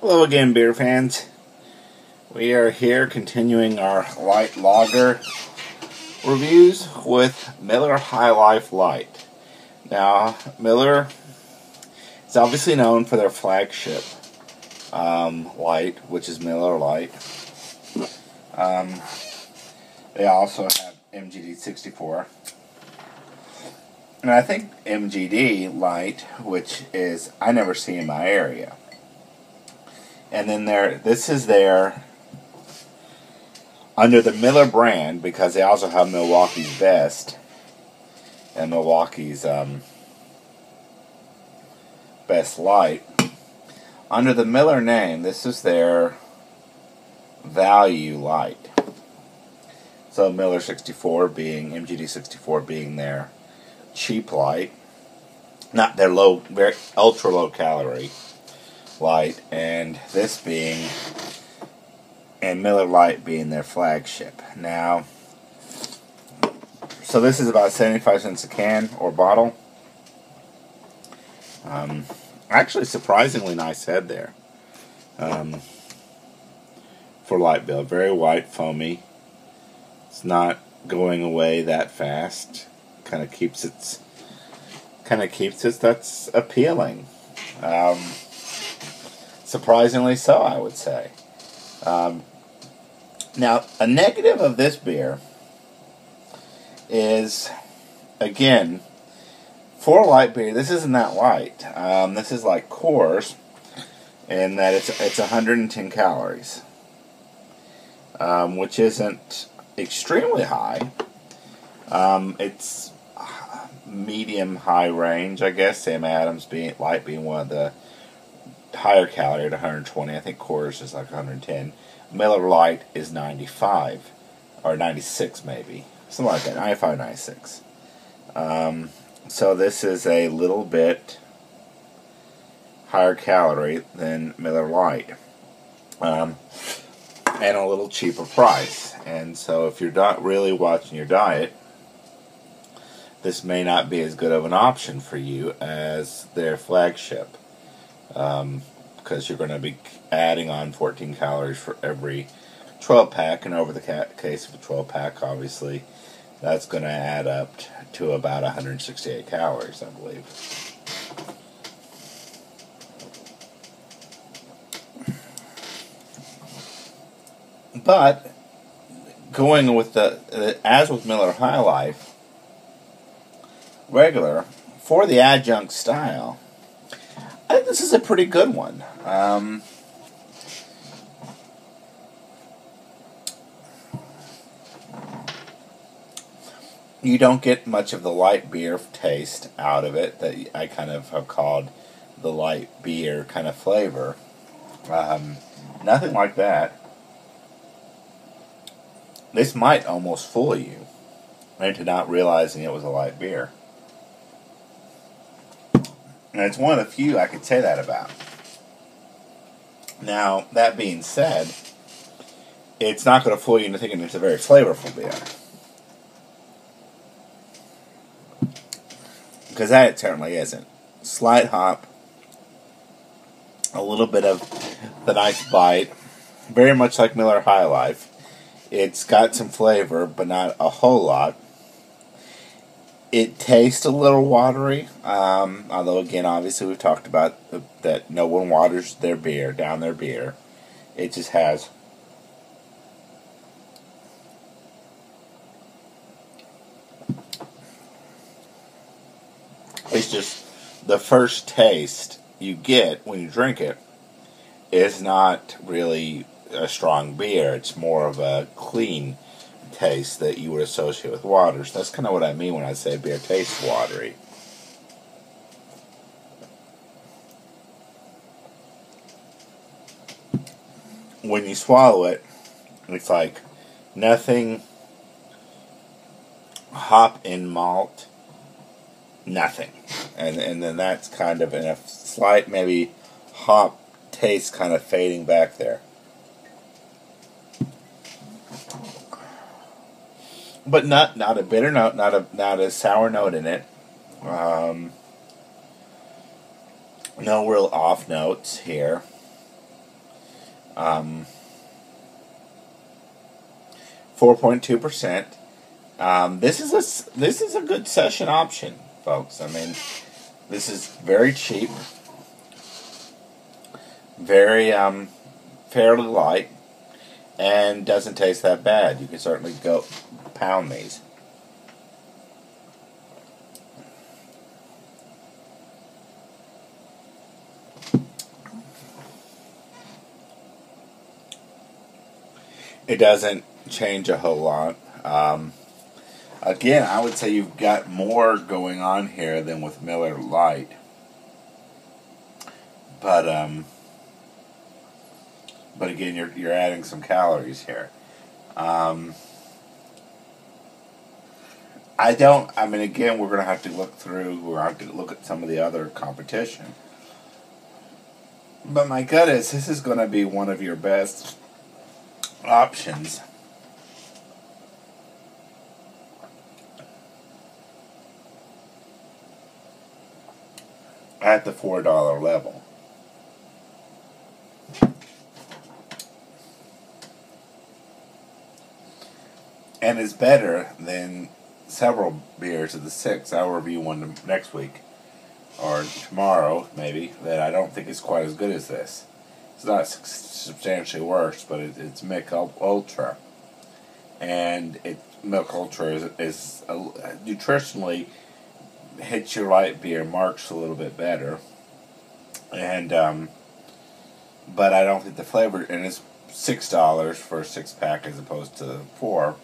Hello again, beer fans. We are here continuing our light lager reviews with Miller High Life Light. Now, Miller is obviously known for their flagship light, which is Miller Lite. They also have MGD 64. And I think MGD Light, which is I never see in my area. And then this is their under the Miller brand, because they also have Milwaukee's Best and Milwaukee's Best Light. Under the Miller name, this is their value light. So Miller 64 being, MGD 64 being their cheap light, not their very ultra low calorie light, and this being, and Miller Lite being their flagship. Now, so this is about 75 cents a can or bottle. Actually, surprisingly nice head there for light bill. Very white, foamy. It's not going away that fast. Kind of keeps its. That's appealing. Surprisingly so, I would say. Now, a negative of this beer is, again, for light beer, this isn't that light. This is like Coors, in that it's 110 calories, which isn't extremely high. It's medium high range, I guess. Sam Adams being one of the higher calorie at 120. I think Coors is like 110. Miller Lite is 95 or 96 maybe, something like that. 95, 96. So this is a little bit higher calorie than Miller Lite, and a little cheaper price. And so if you're not really watching your diet, this may not be as good of an option for you as their flagship, because you're going to be adding on 14 calories for every 12 pack, and over the case of a 12 pack, obviously, that's going to add up to about 168 calories, I believe. But going with as with Miller High Life regular, for the adjunct style, I think this is a pretty good one. You don't get much of the light beer taste out of it that I kind of have called the light beer kind of flavor. Nothing like that. This might almost fool you into not realizing it was a light beer. And it's one of the few I could say that about. Now, that being said, it's not going to fool you into thinking it's a very flavorful beer, because that it certainly isn't. Slight hop, a little bit of the nice bite, very much like Miller High Life. It's got some flavor, but not a whole lot. It tastes a little watery, although again, obviously we've talked about that no one waters their beer, down their beer. It just has it's just the first taste you get when you drink it is not really a strong beer. It's more of a clean taste that you would associate with waters. That's kind of what I mean when I say beer tastes watery. When you swallow it, it's like nothing hop in malt, nothing. And then that's kind of in a slight maybe hop taste kind of fading back there. But not a bitter note, not a sour note in it. No real off notes here. 4.2%. This is a good session option, folks. I mean, this is very cheap, very fairly light, and doesn't taste that bad. You can certainly go pound these. It doesn't change a whole lot. Again, I would say you've got more going on here than with Miller Lite. But again, you're adding some calories here. I mean, again, we're going to have to look through. We're going to have to look at some of the other competition. But my gut is this is going to be one of your best options. At the $4 level. And is better than several beers of the $6. I'll review one next week. Or tomorrow, maybe, that I don't think is quite as good as this. It's not substantially worse, but it's Mich Ultra. And Mich Ultra is nutritionally hits your light beer marks a little bit better. And, but I don't think the flavor, and it's $6 for a 6-pack as opposed to $4.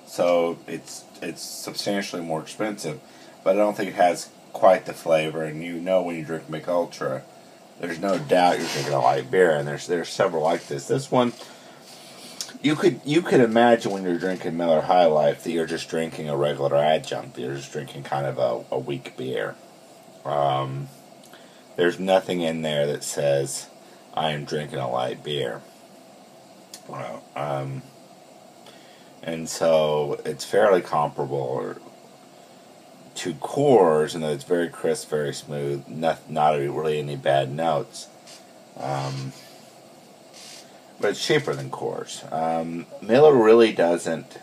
So it's substantially more expensive, but I don't think it has quite the flavor. And you know when you drink Mich Ultra, there's no doubt you're drinking a light beer. And there's several like this. This one, you could imagine when you're drinking Miller High Life that you're just drinking a regular adjunct. You're just drinking kind of a weak beer. There's nothing in there that says I am drinking a light beer. And so it's fairly comparable to Coors, and it's very crisp, very smooth, not really any bad notes. But it's cheaper than Coors. Miller really doesn't.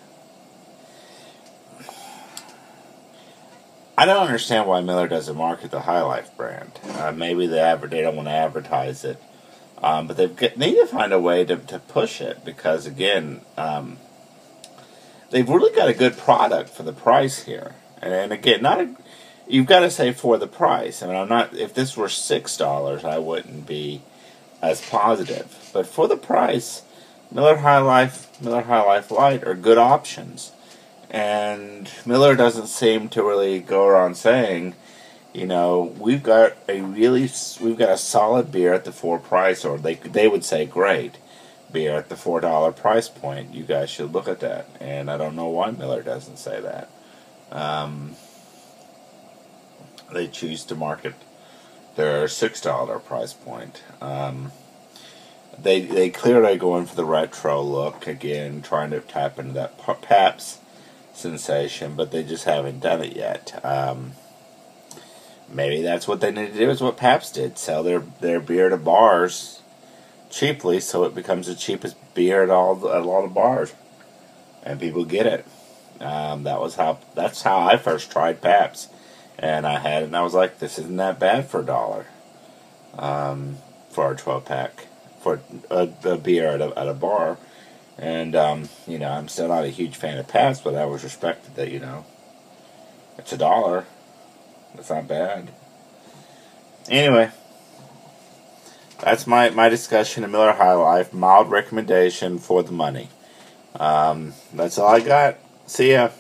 I don't understand why Miller doesn't market the High Life brand. Maybe they don't want to advertise it, but they need to find a way to push it because again. They've really got a good product for the price here, and again, you've got to say for the price. I mean, I'm not. If this were $6, I wouldn't be as positive. But for the price, Miller High Life Light are good options, and Miller doesn't seem to really go around saying, you know, we've got a solid beer at the $4 price, or they would say great beer at the $4 price point. You guys should look at that. And I don't know why Miller doesn't say that. They choose to market their $6 price point. They clearly go in for the retro look again, trying to tap into that Pabst sensation, but they just haven't done it yet. Maybe that's what they need to do. Is what Pabst did: sell their beer to bars cheaply, so it becomes the cheapest beer at a lot of bars, and people get it. That's how I first tried Pabst, and I had it, and I was like, this isn't that bad for $1, for a 12-pack for a beer at a bar, and you know, I'm still not a huge fan of Pabst, but I was respected that it's $1. That's not bad. Anyway. That's my discussion of Miller High Life. Mild recommendation for the money. That's all I got. See ya.